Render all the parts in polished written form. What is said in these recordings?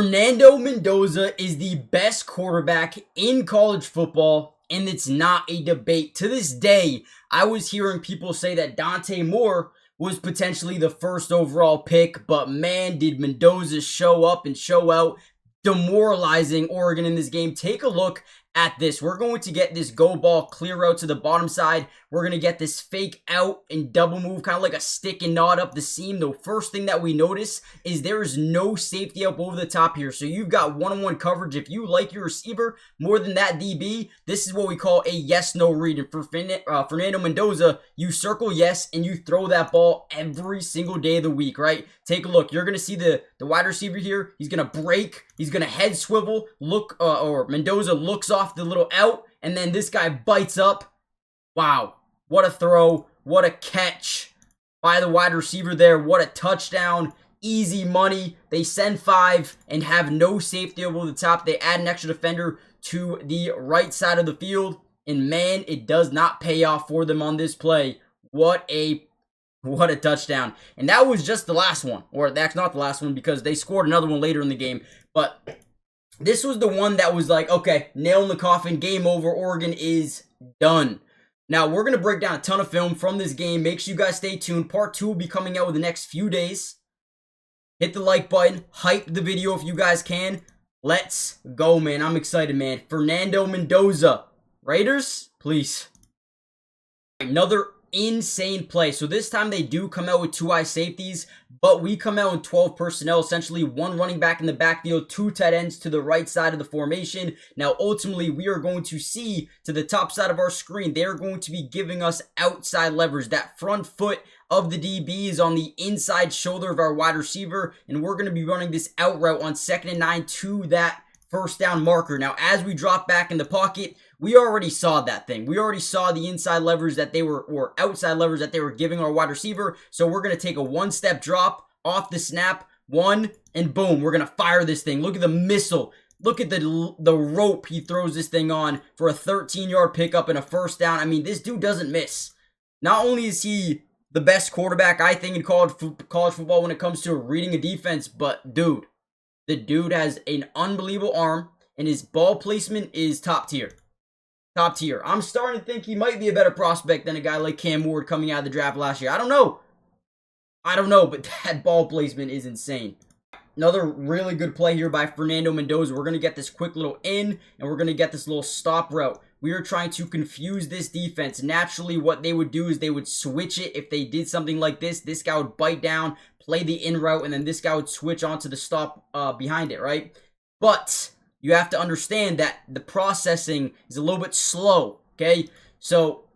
Fernando Mendoza is the best quarterback in college football, and it's not a debate. To this day, I was hearing people say that Dante Moore was potentially the first overall pick, but man, did Mendoza show up and show out, demoralizing Oregon in this game. Take a look at this. We're going to get this go ball clear out to the bottom side. We're going to get this fake out and double move, kind of like a stick and knot up the seam. The first thing that we notice is there is no safety up over the top here. So you've got one-on-one coverage. If you like your receiver more than that DB, this is what we call a yes-no read. And for Fernando Mendoza, you circle yes and you throw that ball every single day of the week, right? Take a look. You're going to see the wide receiver here. He's going to break. He's going to head swivel. Or Mendoza looks off the little out, and then this guy bites up. Wow. What a throw. What a catch by the wide receiver there. What a touchdown. Easy money. They send 5 and have no safety over the top. They add an extra defender to the right side of the field. And man, it does not pay off for them on this play. What a touchdown. And that was just the last one. Or that's not the last one because they scored another one later in the game. But this was the one that was like, okay, nail in the coffin, game over, Oregon is done. Now, we're going to break down a ton of film from this game. Make sure you guys stay tuned. Part 2 will be coming out in the next few days. Hit the like button. Hype the video if you guys can. Let's go, man. I'm excited, man. Fernando Mendoza. Raiders, please. Another insane play. So this time they do come out with 2 high safeties, but we come out in 12 personnel, essentially 1 running back in the backfield, 2 tight ends to the right side of the formation. Now ultimately we are going to see to the top side of our screen, they're going to be giving us outside leverage. That front foot of the DB is on the inside shoulder of our wide receiver, and we're going to be running this out route on 2nd and 9 to that first down marker. Now as we drop back in the pocket, we already saw that thing. We already saw the inside leverage that they were, or outside leverage that they were giving our wide receiver. So we're going to take a 1-step drop off the snap, 1, and boom, we're going to fire this thing. Look at the missile. Look at the rope he throws this thing on for a 13-yard pickup and a first down. I mean, this dude doesn't miss. Not only is he the best quarterback, I think, in college football when it comes to reading a defense, but dude, the dude has an unbelievable arm, and his ball placement is top tier. Top tier. I'm starting to think he might be a better prospect than a guy like Cam Ward coming out of the draft last year. I don't know, but that ball placement is insane. Another really good play here by Fernando Mendoza. We're going to get this quick little in, and we're going to get this little stop route. We are trying to confuse this defense. Naturally, what they would do is they would switch it. If they did something like this, this guy would bite down, play the in route, and then this guy would switch onto the stop behind it, right? But you have to understand that the processing is a little bit slow, okay? So,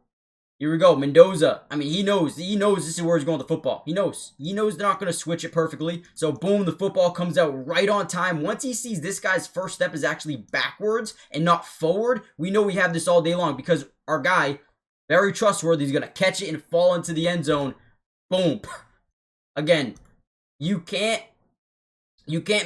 here we go. Mendoza, I mean, he knows this is where he's going with the football. He knows they're not going to switch it perfectly. So, boom, the football comes out right on time. Once he sees this guy's first step is actually backwards and not forward, we know we have this all day long because our guy, very trustworthy, is going to catch it and fall into the end zone. Boom. Again, you can't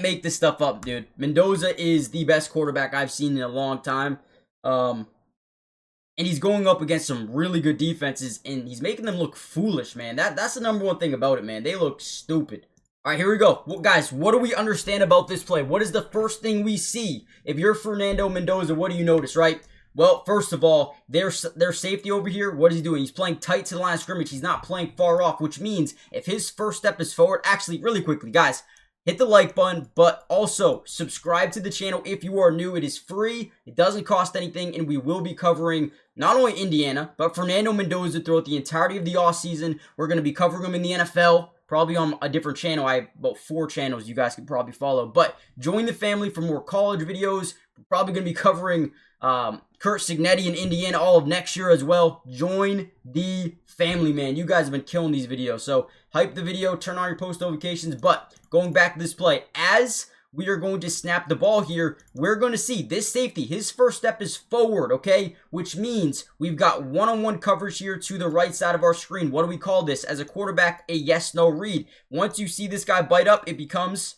make this stuff up, dude. Mendoza is the best quarterback I've seen in a long time. And he's going up against some really good defenses, and he's making them look foolish, man. That's the number one thing about it, man. They look stupid. All right, here we go. Well, guys, what do we understand about this play? What is the first thing we see? If you're Fernando Mendoza, what do you notice, right? Well, first of all, their safety over here, what is he doing? He's playing tight to the line of scrimmage. He's not playing far off, which means if his first step is forward, actually, really quickly, guys, hit the like button, but also subscribe to the channel if you are new. It is free. It doesn't cost anything, and we will be covering not only Indiana, but Fernando Mendoza throughout the entirety of the offseason. We're going to be covering him in the NFL, probably on a different channel. I have about 4 channels you guys can probably follow, but join the family for more college videos. We're probably going to be covering Kurt Signetti in Indiana all of next year as well. Join the family, man. You guys have been killing these videos, so hype the video, turn on your post notifications. But going back to this play, as we are going to snap the ball here, we're going to see this safety, his first step is forward, okay? Which means we've got one-on-one coverage here to the right side of our screen. What do we call this? As a quarterback, a yes-no read. Once you see this guy bite up, it becomes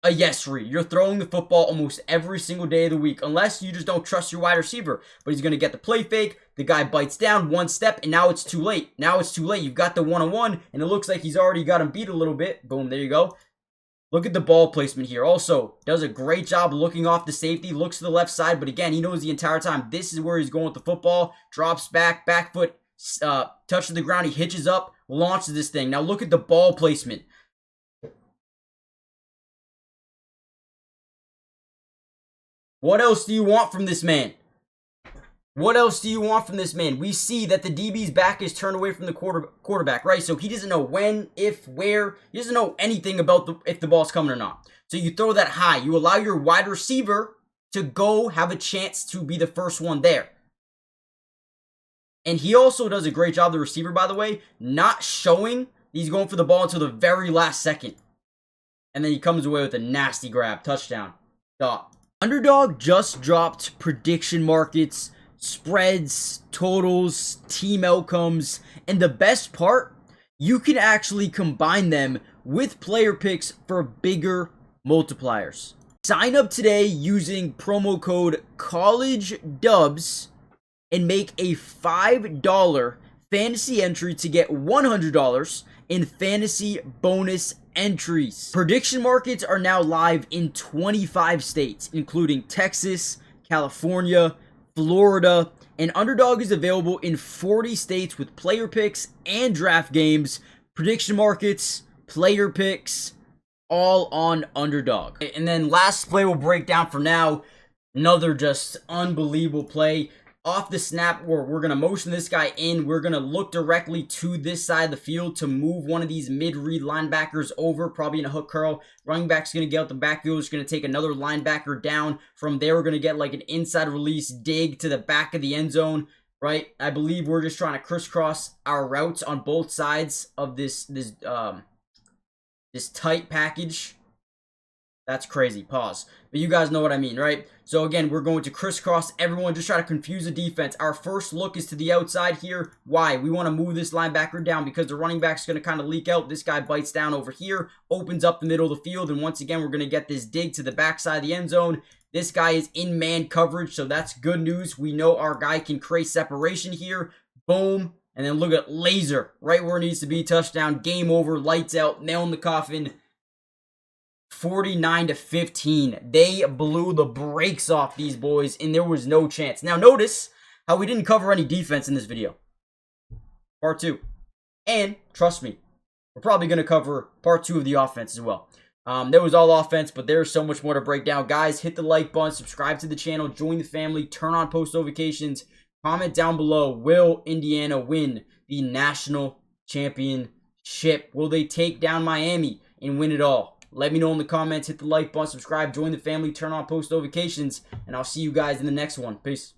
a yes read. You're throwing the football almost every single day of the week, unless you just don't trust your wide receiver. But he's going to get the play fake. The guy bites down 1 step, and now it's too late. Now it's too late. You've got the one-on-one, and it looks like he's already got him beat a little bit. Boom, there you go. Look at the ball placement here. Also, does a great job looking off the safety. Looks to the left side, but again, he knows the entire time this is where he's going with the football. Drops back, back foot, touches the ground. He hitches up, launches this thing. Now look at the ball placement. What else do you want from this man? What else do you want from this man? We see that the DB's back is turned away from the quarterback, right? So he doesn't know when, if, where. He doesn't know anything about if the ball's coming or not. So you throw that high. You allow your wide receiver to go have a chance to be the first one there. And he also does a great job, the receiver, by the way, not showing he's going for the ball until the very last second. And then he comes away with a nasty grab. Touchdown. Dot. Underdog just dropped prediction markets, spreads, totals, team outcomes, and the best part, you can actually combine them with player picks for bigger multipliers. Sign up today using promo code COLLEGEDUBS and make a $5 fantasy entry to get $100 in fantasy bonus entries. Prediction markets are now live in 25 states, including Texas, California, Florida, and Underdog is available in 40 states with player picks and draft games, prediction markets, player picks, all on Underdog. And then last play we'll break down for now, another just unbelievable play. Off the snap, we're going to motion this guy in. We're going to look directly to this side of the field to move one of these mid-read linebackers over, probably in a hook curl. Running back's going to get out the backfield. It's going to take another linebacker down. From there, we're going to get like an inside release dig to the back of the end zone, right? I believe we're just trying to crisscross our routes on both sides of this tight package. That's crazy. Pause. But you guys know what I mean, right? So again, we're going to crisscross everyone, just try to confuse the defense. Our first look is to the outside here. Why? We want to move this linebacker down because the running back's going to kind of leak out. This guy bites down over here, opens up the middle of the field, and once again, we're going to get this dig to the backside of the end zone. This guy is in man coverage, so that's good news. We know our guy can create separation here. Boom. And then look at laser, right where it needs to be. Touchdown, game over, lights out, nail in the coffin. 49-15. They blew the brakes off these boys, and there was no chance. Now, notice how we didn't cover any defense in this video. Part 2. And, trust me, we're probably going to cover part 2 of the offense as well. There was all offense, but there's so much more to break down. Guys, hit the like button, subscribe to the channel, join the family, turn on post notifications, comment down below. Will Indiana win the national championship? Will they take down Miami and win it all? Let me know in the comments. Hit the like button, subscribe, join the family, turn on post notifications, and I'll see you guys in the next one. Peace.